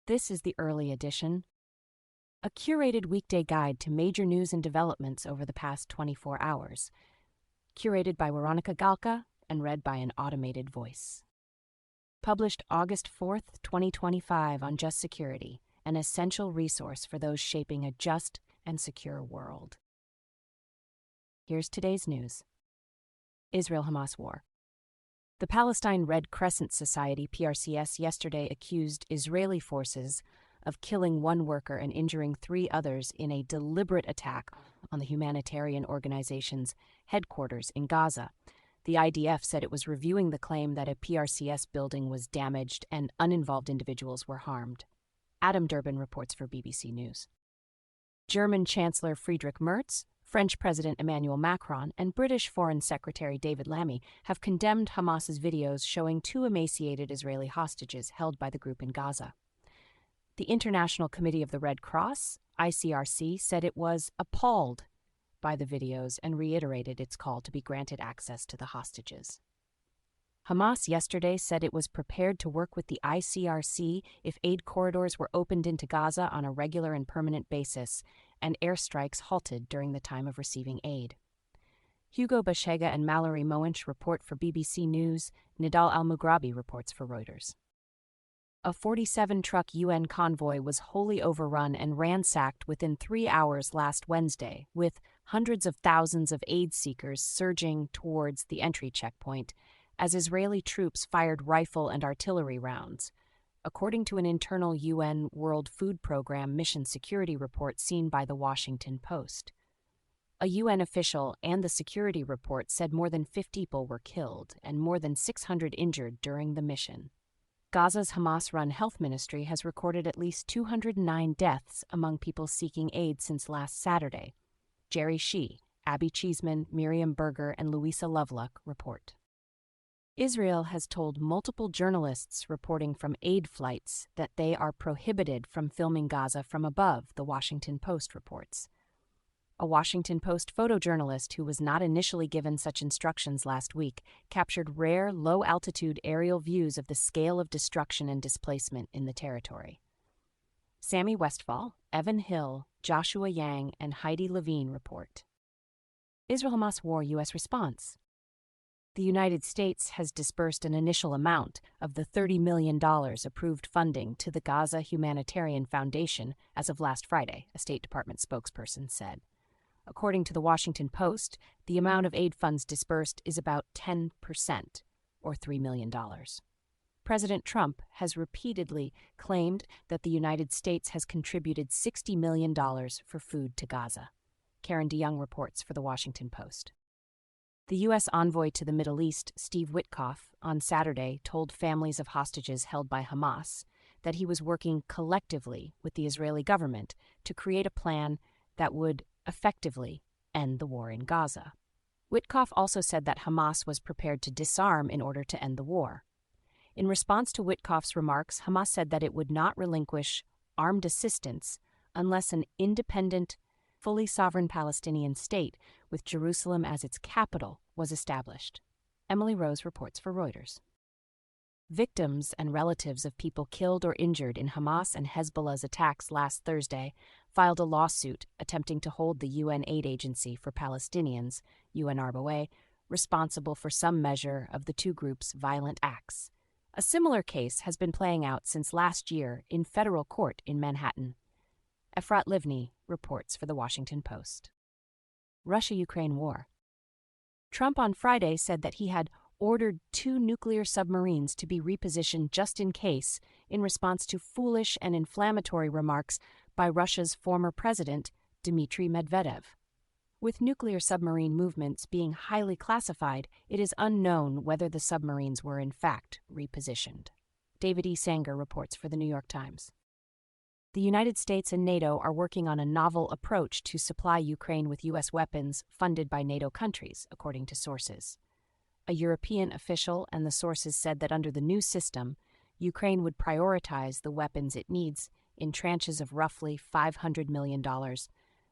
This is the early edition, a curated weekday guide to major news and developments over the past 24 hours, curated by Weronika Galka and read by an automated voice. Published August 4th, 2025 on Just Security, an essential resource for those shaping a just and secure world. Here's today's news. Israel-Hamas war. The Palestine Red Crescent Society, PRCS, yesterday accused Israeli forces of killing one worker and injuring 3 others in a deliberate attack on the humanitarian organization's headquarters in Gaza. The IDF said it was reviewing the claim that a PRCS building was damaged and uninvolved individuals were harmed. Adam Durbin reports for BBC News. German Chancellor Friedrich Merz, French President Emmanuel Macron, and British Foreign Secretary David Lammy have condemned Hamas's videos showing 2 emaciated Israeli hostages held by the group in Gaza. The International Committee of the Red Cross, ICRC, said it was appalled by the videos and reiterated its call to be granted access to the hostages. Hamas yesterday said it was prepared to work with the ICRC if aid corridors were opened into Gaza on a regular and permanent basis, and airstrikes halted during the time of receiving aid. Hugo Bashega and Mallory Moench report for BBC News. Nidal Al-Mughrabi reports for Reuters. A 47-truck UN convoy was wholly overrun and ransacked within 3 hours last Wednesday, with hundreds of thousands of aid seekers surging towards the entry checkpoint as Israeli troops fired rifle and artillery rounds, according to an internal UN World Food Programme mission security report seen by The Washington Post. A UN official and the security report said more than 50 people were killed and more than 600 injured during the mission. Gaza's Hamas-run health ministry has recorded at least 209 deaths among people seeking aid since last Saturday. Jerry Shee, Abby Cheeseman, Miriam Berger, and Louisa Lovelock report. Israel has told multiple journalists reporting from aid flights that they are prohibited from filming Gaza from above, The Washington Post reports. A Washington Post photojournalist who was not initially given such instructions last week captured rare, low-altitude aerial views of the scale of destruction and displacement in the territory. Sammy Westphal, Evan Hill, Joshua Yang, and Heidi Levine report. Israel-Hamas war U.S. response. The United States has disbursed an initial amount of the $30 million approved funding to the Gaza Humanitarian Foundation as of last Friday, a State Department spokesperson said. According to The Washington Post, the amount of aid funds disbursed is about 10%, or $3 million. President Trump has repeatedly claimed that the United States has contributed $60 million for food to Gaza. Karen DeYoung reports for The Washington Post. The U.S. envoy to the Middle East, Steve Witkoff, on Saturday told families of hostages held by Hamas that he was working collectively with the Israeli government to create a plan that would effectively end the war in Gaza. Witkoff also said that Hamas was prepared to disarm in order to end the war. In response to Witkoff's remarks, Hamas said that it would not relinquish armed assistance unless an independent, fully sovereign Palestinian state with Jerusalem as its capital was established. Emily Rose reports for Reuters. Victims and relatives of people killed or injured in Hamas and Hezbollah's attacks last Thursday filed a lawsuit attempting to hold the UN Aid Agency for Palestinians, UNRWA, responsible for some measure of the 2 groups' violent acts. A similar case has been playing out since last year in federal court in Manhattan. Efrat Livni reports for The Washington Post. Russia-Ukraine war. Trump on Friday said that he had ordered 2 nuclear submarines to be repositioned just in case in response to foolish and inflammatory remarks by Russia's former president, Dmitry Medvedev. With nuclear submarine movements being highly classified, it is unknown whether the submarines were in fact repositioned. David E. Sanger reports for The New York Times. The United States and NATO are working on a novel approach to supply Ukraine with U.S. weapons funded by NATO countries, according to sources. A European official and the sources said that under the new system, Ukraine would prioritize the weapons it needs in tranches of roughly $500 million,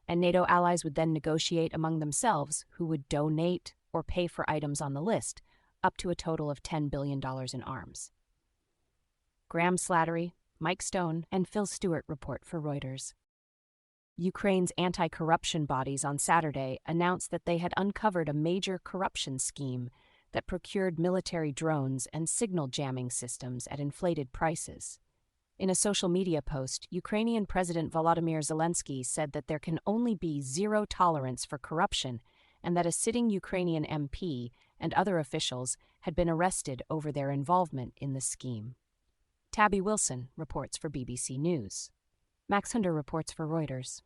and NATO allies would then negotiate among themselves who would donate or pay for items on the list, up to a total of $10 billion in arms. Graham Slattery, Mike Stone and Phil Stewart report for Reuters. Ukraine's anti-corruption bodies on Saturday announced that they had uncovered a major corruption scheme that procured military drones and signal jamming systems at inflated prices. In a social media post, Ukrainian President Volodymyr Zelensky said that there can only be zero tolerance for corruption and that a sitting Ukrainian MP and other officials had been arrested over their involvement in the scheme. Tabby Wilson reports for BBC News. Max Hunter reports for Reuters.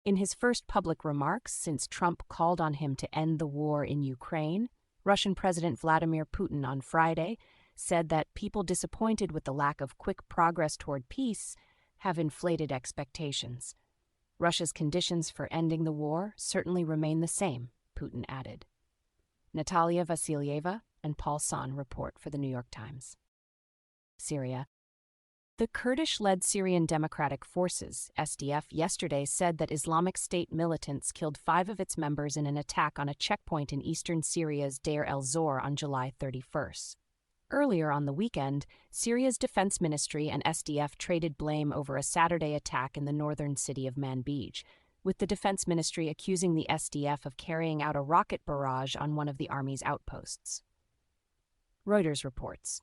In his first public remarks since Trump called on him to end the war in Ukraine, Russian President Vladimir Putin on Friday said that people disappointed with the lack of quick progress toward peace have inflated expectations. Russia's conditions for ending the war certainly remain the same, Putin added. Natalia Vasilyeva and Paul San report for the New York Times. Syria. The Kurdish-led Syrian Democratic Forces, SDF, yesterday said that Islamic State militants killed 5 of its members in an attack on a checkpoint in eastern Syria's Deir el-Zor on July 31st. Earlier on the weekend, Syria's defense ministry and SDF traded blame over a Saturday attack in the northern city of Manbij, with the defense ministry accusing the SDF of carrying out a rocket barrage on one of the army's outposts. Reuters reports.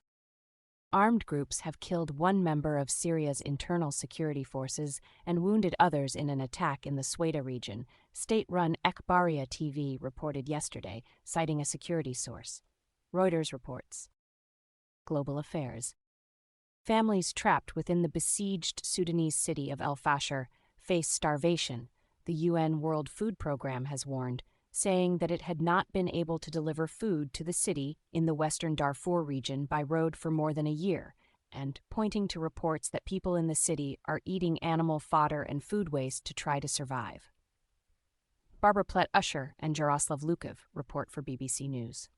Armed groups have killed 1 member of Syria's internal security forces and wounded others in an attack in the Sweda region, state-run Ekbaria TV reported yesterday, citing a security source. Reuters reports. Global Affairs. Families trapped within the besieged Sudanese city of El Fasher face starvation, the UN World Food Programme has warned, saying that it had not been able to deliver food to the city in the western Darfur region by road for more than a year, and pointing to reports that people in the city are eating animal fodder and food waste to try to survive. Barbara Plett-Usher and Jaroslav Lukov report for BBC News.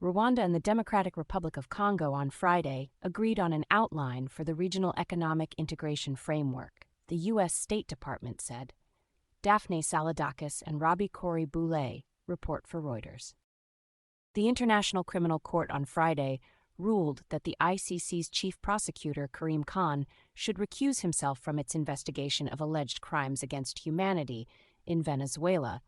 Rwanda and the Democratic Republic of Congo on Friday agreed on an outline for the Regional Economic Integration Framework, the U.S. State Department said. Daphne Saladakis and Robbie Corey-Boulay report for Reuters. The International Criminal Court on Friday ruled that the ICC's chief prosecutor, Karim Khan, should recuse himself from its investigation of alleged crimes against humanity in Venezuela,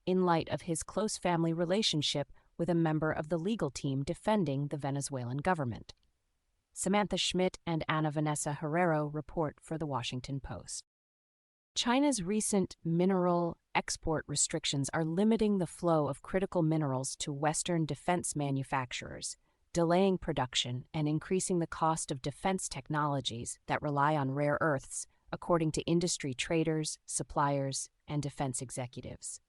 in light of his close family relationship with a member of the legal team defending the Venezuelan government. Samantha Schmidt and Ana Vanessa Herrero report for The Washington Post. China's recent mineral export restrictions are limiting the flow of critical minerals to Western defense manufacturers, delaying production and increasing the cost of defense technologies that rely on rare earths, according to industry traders, suppliers, and defense executives.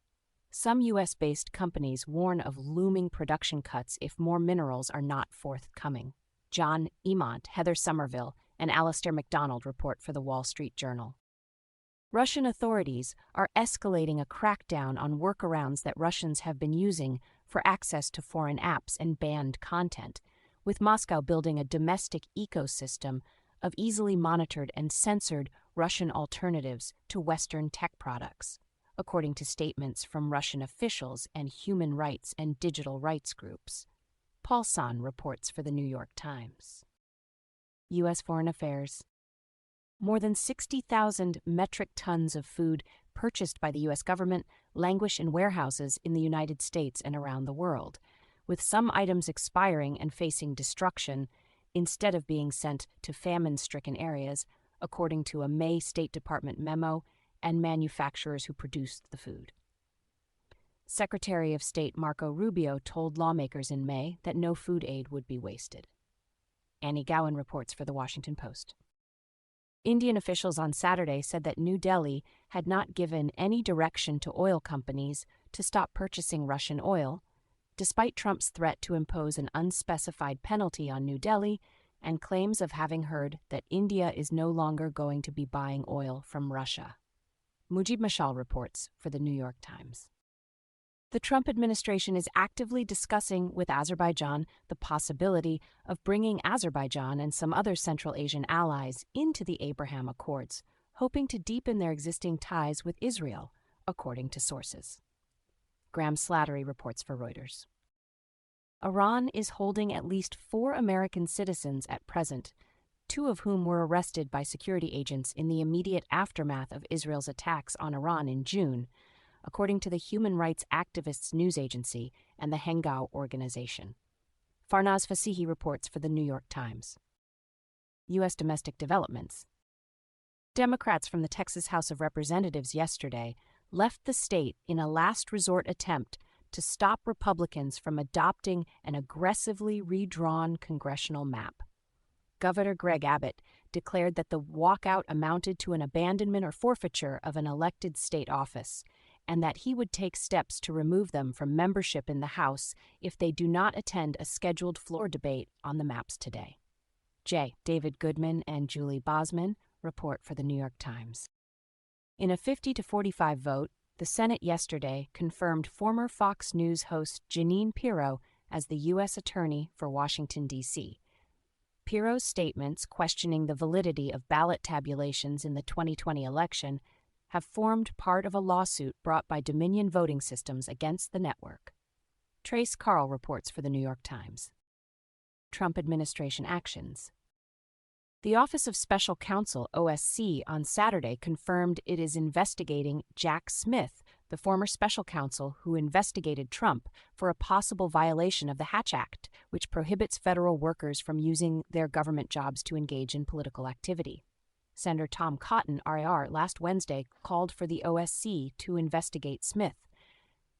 Some U.S.-based companies warn of looming production cuts if more minerals are not forthcoming. John Emont, Heather Somerville, and Alastair MacDonald report for The Wall Street Journal. Russian authorities are escalating a crackdown on workarounds that Russians have been using for access to foreign apps and banned content, with Moscow building a domestic ecosystem of easily monitored and censored Russian alternatives to Western tech products, according to statements from Russian officials and human rights and digital rights groups. Paul San reports for The New York Times. U.S. Foreign Affairs. More than 60,000 metric tons of food purchased by the U.S. government languish in warehouses in the United States and around the world, with some items expiring and facing destruction instead of being sent to famine-stricken areas, according to a May State Department memo and manufacturers who produced the food. Secretary of State Marco Rubio told lawmakers in May that no food aid would be wasted. Annie Gowan reports for The Washington Post. Indian officials on Saturday said that New Delhi had not given any direction to oil companies to stop purchasing Russian oil, despite Trump's threat to impose an unspecified penalty on New Delhi and claims of having heard that India is no longer going to be buying oil from Russia. Mujib Mashal reports for The New York Times. The Trump administration is actively discussing with Azerbaijan the possibility of bringing Azerbaijan and some other Central Asian allies into the Abraham Accords, hoping to deepen their existing ties with Israel, according to sources. Graham Slattery reports for Reuters. Iran is holding at least 4 American citizens at present two of whom were arrested by security agents in the immediate aftermath of Israel's attacks on Iran in June, according to the human rights activists news agency and the Hengao organization. Farnaz Fasihi reports for the New York Times. U.S. domestic developments. Democrats from the Texas House of Representatives yesterday left the state in a last resort attempt to stop Republicans from adopting an aggressively redrawn congressional map. Governor Greg Abbott declared that the walkout amounted to an abandonment or forfeiture of an elected state office, and that he would take steps to remove them from membership in the House if they do not attend a scheduled floor debate on the maps today. David Goodman and Julie Bosman report for the New York Times. In a 50-45 vote, the Senate yesterday confirmed former Fox News host Jeanine Pirro as the U.S. Attorney for Washington, D.C. Pirro's statements questioning the validity of ballot tabulations in the 2020 election have formed part of a lawsuit brought by Dominion Voting Systems against the network. Trace Carl reports for the New York Times. Trump administration actions. The Office of Special Counsel, OSC, on Saturday confirmed it is investigating Jack Smith, the former special counsel who investigated Trump for a possible violation of the Hatch Act, which prohibits federal workers from using their government jobs to engage in political activity. Senator Tom Cotton, RIR, last Wednesday called for the OSC to investigate Smith.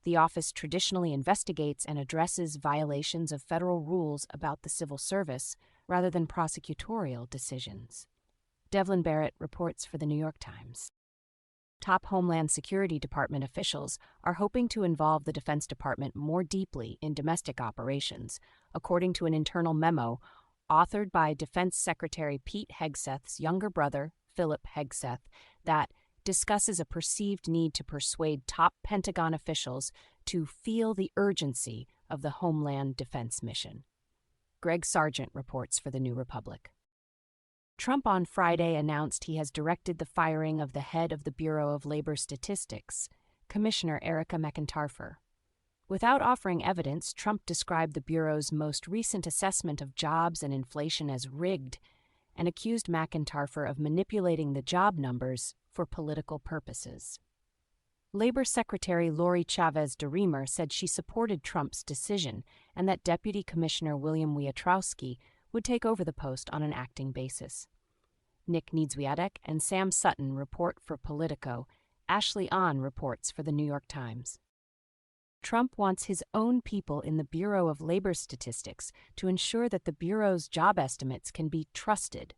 The office traditionally investigates and addresses violations of federal rules about the civil service rather than prosecutorial decisions. Devlin Barrett reports for the New York Times. Top Homeland Security Department officials are hoping to involve the Defense Department more deeply in domestic operations, according to an internal memo authored by Defense Secretary Pete Hegseth's younger brother, Philip Hegseth, that discusses a perceived need to persuade top Pentagon officials to feel the urgency of the Homeland Defense mission. Greg Sargent reports for the New Republic. Trump on Friday announced he has directed the firing of the head of the Bureau of Labor Statistics, Commissioner Erica McIntarfer. Without offering evidence, Trump described the Bureau's most recent assessment of jobs and inflation as rigged and accused McIntarfer of manipulating the job numbers for political purposes. Labor Secretary Lori Chavez DeRemer said she supported Trump's decision and that Deputy Commissioner William Wietrowski would take over the post on an acting basis. Nick Niedziadek and Sam Sutton report for Politico. Ashley Ahn reports for the New York Times. Trump wants his own people in the Bureau of Labor Statistics to ensure that the Bureau's job estimates can be trusted.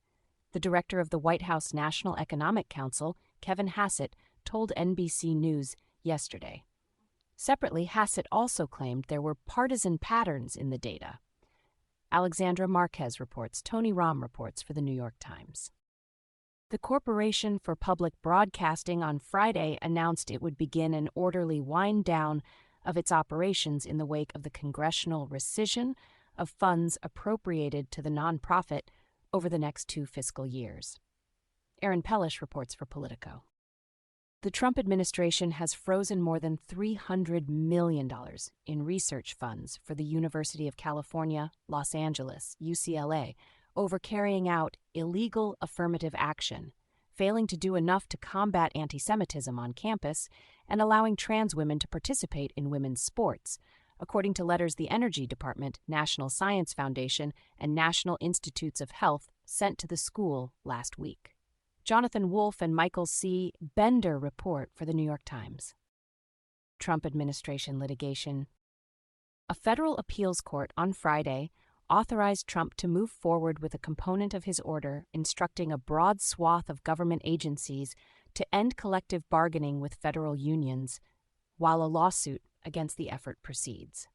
The director of the White House National Economic Council, Kevin Hassett, told NBC News yesterday. Separately, Hassett also claimed there were partisan patterns in the data. Alexandra Marquez reports. Tony Rahm reports for the New York Times. The Corporation for Public Broadcasting on Friday announced it would begin an orderly wind-down of its operations in the wake of the congressional rescission of funds appropriated to the nonprofit over the next 2 fiscal years. Aaron Pellish reports for Politico. The Trump administration has frozen more than $300 million in research funds for the University of California, Los Angeles, UCLA, over carrying out illegal affirmative action, failing to do enough to combat anti-Semitism on campus, and allowing trans women to participate in women's sports, according to letters the Energy Department, National Science Foundation, and National Institutes of Health sent to the school last week. Jonathan Wolf and Michael C. Bender report for the New York Times. Trump administration litigation. A federal appeals court on Friday authorized Trump to move forward with a component of his order instructing a broad swath of government agencies to end collective bargaining with federal unions, while a lawsuit against the effort proceeds.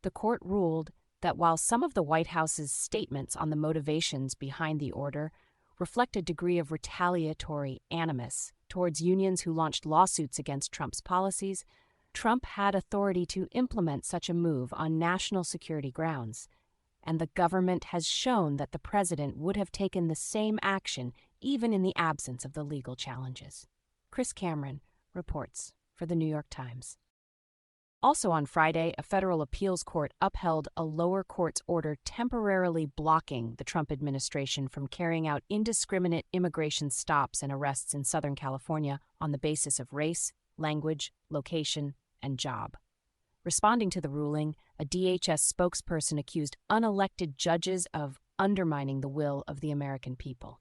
The court ruled that while some of the White House's statements on the motivations behind the order reflect a degree of retaliatory animus towards unions who launched lawsuits against Trump's policies, Trump had authority to implement such a move on national security grounds, and the government has shown that the president would have taken the same action even in the absence of the legal challenges. Chris Cameron reports for the New York Times. Also on Friday, a federal appeals court upheld a lower court's order temporarily blocking the Trump administration from carrying out indiscriminate immigration stops and arrests in Southern California on the basis of race, language, location, and job. Responding to the ruling, a DHS spokesperson accused unelected judges of undermining the will of the American people.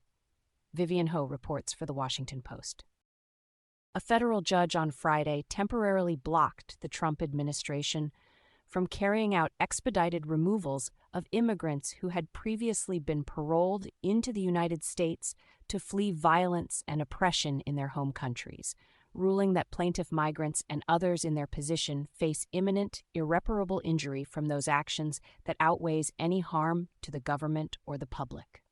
Vivian Ho reports for The Washington Post. A federal judge on Friday temporarily blocked the Trump administration from carrying out expedited removals of immigrants who had previously been paroled into the United States to flee violence and oppression in their home countries, ruling that plaintiff migrants and others in their position face imminent, irreparable injury from those actions that outweighs any harm to the government or the public.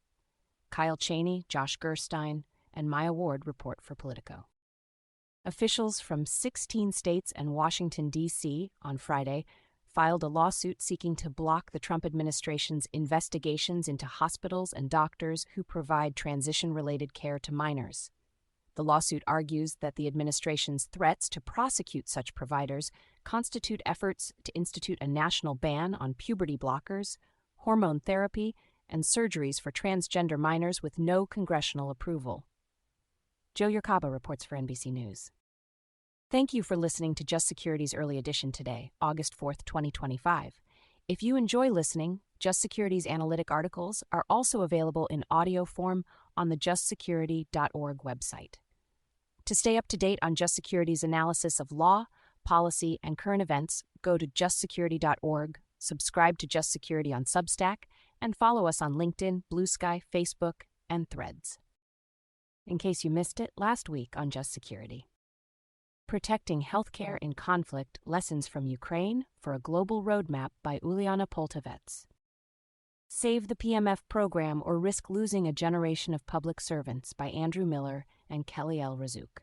Kyle Cheney, Josh Gerstein, and Maya Ward report for Politico. Officials from 16 states and Washington, D.C., on Friday, filed a lawsuit seeking to block the Trump administration's investigations into hospitals and doctors who provide transition-related care to minors. The lawsuit argues that the administration's threats to prosecute such providers constitute efforts to institute a national ban on puberty blockers, hormone therapy, and surgeries for transgender minors with no congressional approval. Joe Yerkaba reports for NBC News. Thank you for listening to Just Security's Early Edition today, August 4th, 2025. If you enjoy listening, Just Security's analytic articles are also available in audio form on the justsecurity.org website. To stay up to date on Just Security's analysis of law, policy, and current events, go to justsecurity.org, subscribe to Just Security on Substack, and follow us on LinkedIn, Blue Sky, Facebook, and Threads. In case you missed it, last week on Just Security. Protecting Healthcare in Conflict, Lessons from Ukraine for a Global Roadmap by Uliana Poltavets. Save the PMF Program or Risk Losing a Generation of Public Servants by Andrew Miller and Kelly L. Razzouk.